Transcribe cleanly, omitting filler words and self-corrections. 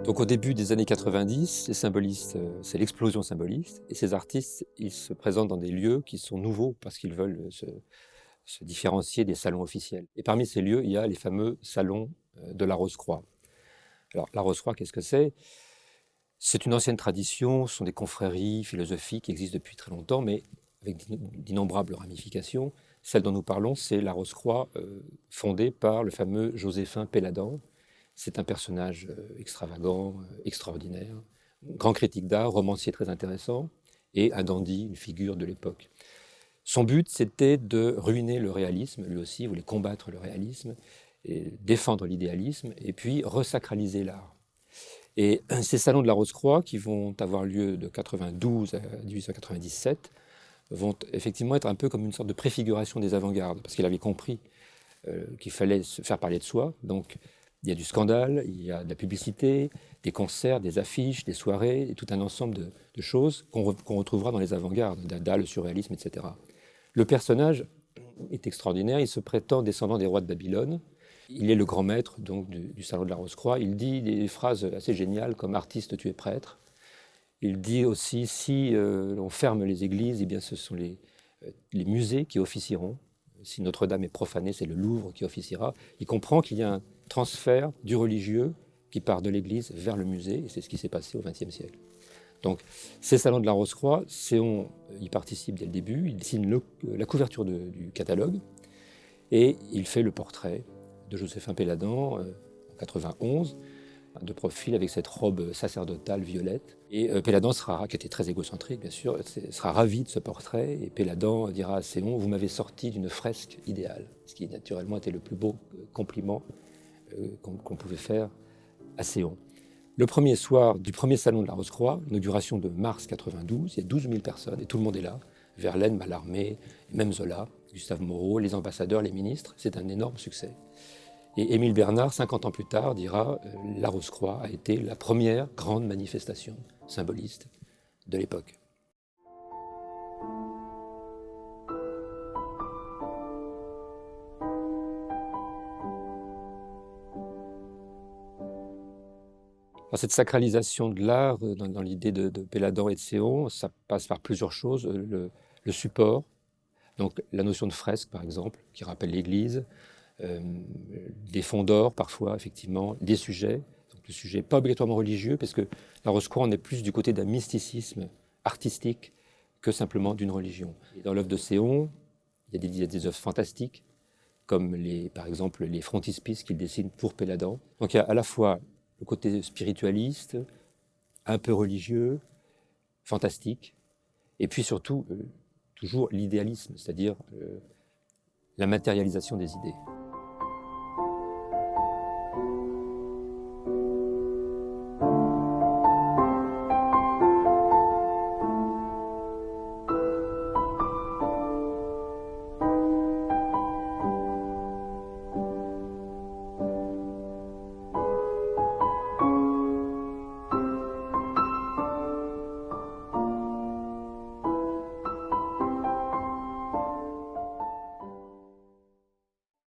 Donc au début des années 90, les symbolistes, c'est l'explosion symboliste, et ces artistes, ils se présentent dans des lieux qui sont nouveaux parce qu'ils veulent se différencier des salons officiels. Et parmi ces lieux, il y a les fameux salons de la Rose-Croix. Alors la Rose-Croix, qu'est-ce que c'est? C'est une ancienne tradition, ce sont des confréries philosophiques qui existent depuis très longtemps, mais avec d'innombrables ramifications. Celle dont nous parlons, c'est la Rose-Croix fondée par le fameux Joséphin Péladan. C'est un personnage extravagant, extraordinaire, grand critique d'art, romancier très intéressant, et un dandy, une figure de l'époque. Son but, c'était de ruiner le réalisme, lui aussi, il voulait combattre le réalisme, et défendre l'idéalisme, et puis resacraliser l'art. Et ces salons de la Rose-Croix, qui vont avoir lieu de 92 à 1897, vont effectivement être un peu comme une sorte de préfiguration des avant-gardes, parce qu'il avait compris qu'il fallait se faire parler de soi. Donc, il y a du scandale, il y a de la publicité, des concerts, des affiches, des soirées, et tout un ensemble de choses qu'on retrouvera dans les avant-gardes, Dada, le surréalisme, etc. Le personnage est extraordinaire, il se prétend descendant des rois de Babylone. Il est le grand maître donc, du salon de la Rose-Croix. Il dit des phrases assez géniales comme « artiste, tu es prêtre ». Il dit aussi « si on ferme les églises, eh bien, ce sont les musées qui officieront. Si Notre-Dame est profanée, c'est le Louvre qui officiera ». Il comprend qu'il y a un transfert du religieux qui part de l'église vers le musée, et c'est ce qui s'est passé au XXe siècle. Donc, ces salons de la Rose-Croix, Céon y participe dès le début, il signe la couverture du catalogue, et il fait le portrait de Joséphin Péladan en 91, de profil avec cette robe sacerdotale violette. Et Péladan qui était très égocentrique bien sûr, sera ravi de ce portrait, et Péladan dira à Céon « vous m'avez sorti d'une fresque idéale », ce qui naturellement était le plus beau compliment qu'on pouvait faire à Céon. Le premier soir du premier salon de la Rose-Croix, inauguration de mars 92, il y a 12 000 personnes et tout le monde est là. Verlaine, Mallarmé, même Zola, Gustave Moreau, les ambassadeurs, les ministres, c'est un énorme succès. Et Émile Bernard, 50 ans plus tard, dira « La Rose-Croix a été la première grande manifestation symboliste de l'époque ». Alors, cette sacralisation de l'art, dans l'idée de Péladan et de Céon, ça passe par plusieurs choses. Le support, donc la notion de fresque par exemple, qui rappelle l'Église, des fonds d'or parfois, effectivement, des sujets. Donc, le sujet pas obligatoirement religieux, parce que la Rose-Croix, on est plus du côté d'un mysticisme artistique que simplement d'une religion. Et dans l'œuvre de Céon, il y a des œuvres fantastiques, comme par exemple les frontispices qu'il dessine pour Péladan. Donc il y a à la fois le côté spiritualiste, un peu religieux, fantastique, et puis surtout, toujours l'idéalisme, c'est-à-dire la matérialisation des idées.